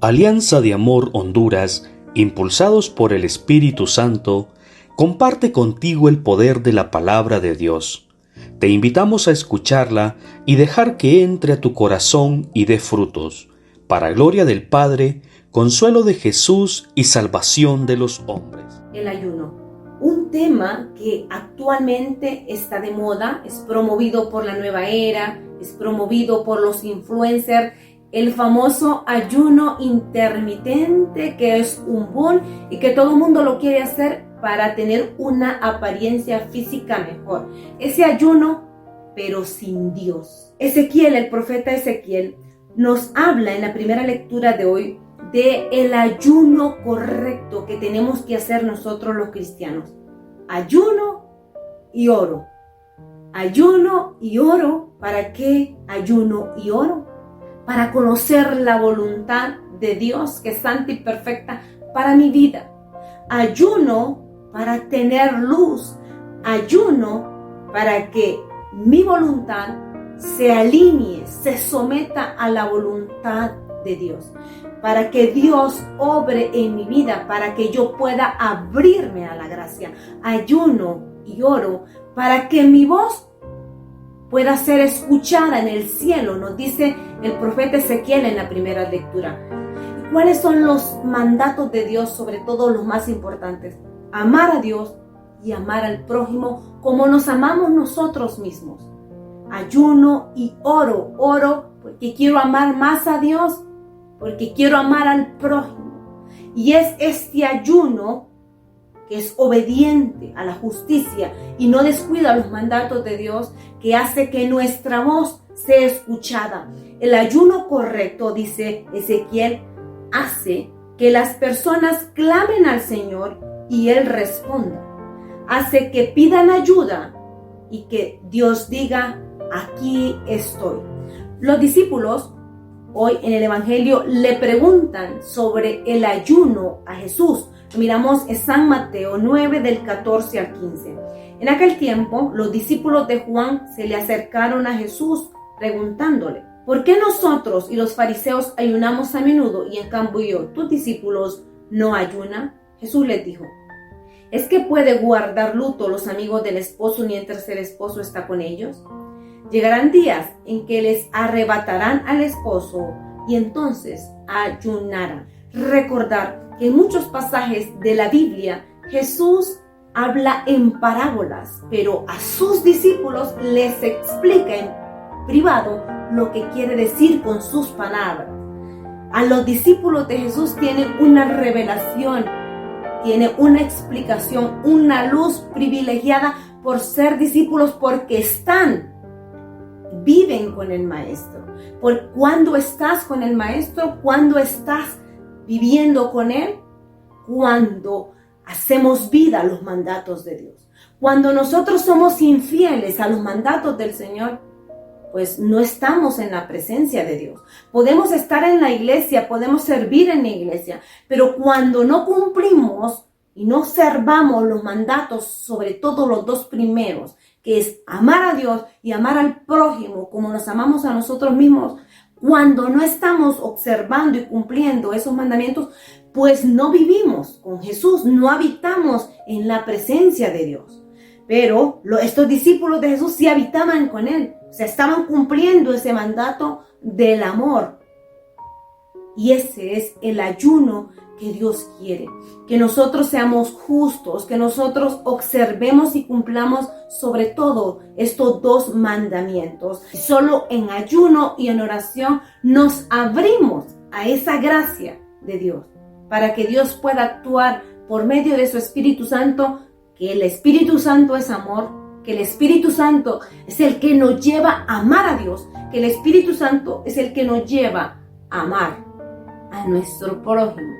Alianza de Amor Honduras, impulsados por el Espíritu Santo, comparte contigo el poder de la palabra de Dios. Te invitamos a escucharla y dejar que entre a tu corazón y dé frutos, para gloria del Padre, consuelo de Jesús y salvación de los hombres. El ayuno, un tema que actualmente está de moda, es promovido por la nueva era, es promovido por los influencers, el famoso ayuno intermitente, que es un boom y que todo el mundo lo quiere hacer para tener una apariencia física mejor. Ese ayuno, pero sin Dios. Ezequiel, el profeta Ezequiel, nos habla en la primera lectura de hoy de el ayuno correcto que tenemos que hacer nosotros los cristianos. Ayuno y oro. Ayuno y oro. ¿Para qué ayuno y oro? Para conocer la voluntad de Dios, que es santa y perfecta para mi vida. Ayuno para tener luz. Ayuno para que mi voluntad se alinee, se someta a la voluntad de Dios. Para que Dios obre en mi vida, para que yo pueda abrirme a la gracia. Ayuno y oro para que mi voz pueda ser escuchada en el cielo, nos dice el profeta Ezequiel en la primera lectura. ¿Cuáles son los mandatos de Dios, sobre todo los más importantes? Amar a Dios y amar al prójimo como nos amamos nosotros mismos. Ayuno y oro porque quiero amar más a Dios, porque quiero amar al prójimo. Y es este ayuno que es obediente a la justicia y no descuida los mandatos de Dios, que hace que nuestra voz sea escuchada. El ayuno correcto, dice Ezequiel, hace que las personas clamen al Señor y Él responda. Hace que pidan ayuda y que Dios diga, aquí estoy. Los discípulos hoy en el Evangelio le preguntan sobre el ayuno a Jesús. Miramos en San Mateo 9 del 14 al 15. En aquel tiempo, los discípulos de Juan se le acercaron a Jesús preguntándole, ¿por qué nosotros y los fariseos ayunamos a menudo y en cambio tus discípulos no ayunan? Jesús les dijo, ¿es que puede guardar luto los amigos del esposo mientras el esposo está con ellos? Llegarán días en que les arrebatarán al esposo y entonces ayunarán. Recordar que en muchos pasajes de la Biblia Jesús habla en parábolas, pero a sus discípulos les explica en privado lo que quiere decir con sus palabras. A los discípulos de Jesús tienen una revelación, tiene una explicación, una luz privilegiada por ser discípulos, porque viven con el Maestro. Por cuando estás con el Maestro, cuando estás viviendo con Él, cuando hacemos vida a los mandatos de Dios. Cuando nosotros somos infieles a los mandatos del Señor, pues no estamos en la presencia de Dios. Podemos estar en la iglesia, podemos servir en la iglesia, pero cuando no cumplimos y no observamos los mandatos, sobre todo los dos primeros, que es amar a Dios y amar al prójimo como nos amamos a nosotros mismos, cuando no estamos observando y cumpliendo esos mandamientos, pues no vivimos con Jesús, no habitamos en la presencia de Dios. Pero estos discípulos de Jesús sí habitaban con Él, o sea, estaban cumpliendo ese mandato del amor. Y ese es el ayuno que Dios quiere, que nosotros seamos justos, que nosotros observemos y cumplamos sobre todo estos dos mandamientos. Solo en ayuno y en oración nos abrimos a esa gracia de Dios, para que Dios pueda actuar por medio de su Espíritu Santo, que el Espíritu Santo es amor, que el Espíritu Santo es el que nos lleva a amar a Dios, que el Espíritu Santo es el que nos lleva a amar a nuestro prójimo,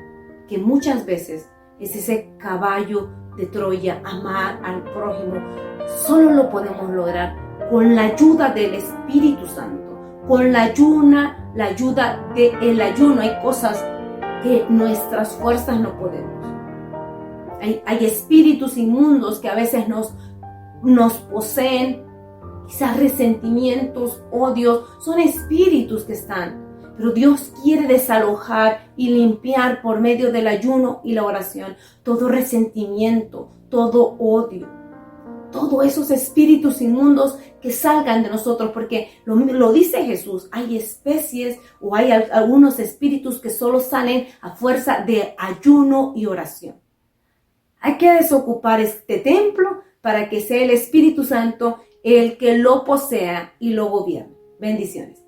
que muchas veces es ese caballo de Troya, amar al prójimo. Solo lo podemos lograr con la ayuda del Espíritu Santo, con la ayuda del ayuno. Hay cosas que nuestras fuerzas no podemos. Hay espíritus inmundos que a veces nos poseen, quizás resentimientos, odios, son espíritus que están. Pero Dios quiere desalojar y limpiar por medio del ayuno y la oración todo resentimiento, todo odio, todos esos espíritus inmundos que salgan de nosotros, porque lo dice Jesús, hay especies o hay algunos espíritus que solo salen a fuerza de ayuno y oración. Hay que desocupar este templo para que sea el Espíritu Santo el que lo posea y lo gobierne. Bendiciones.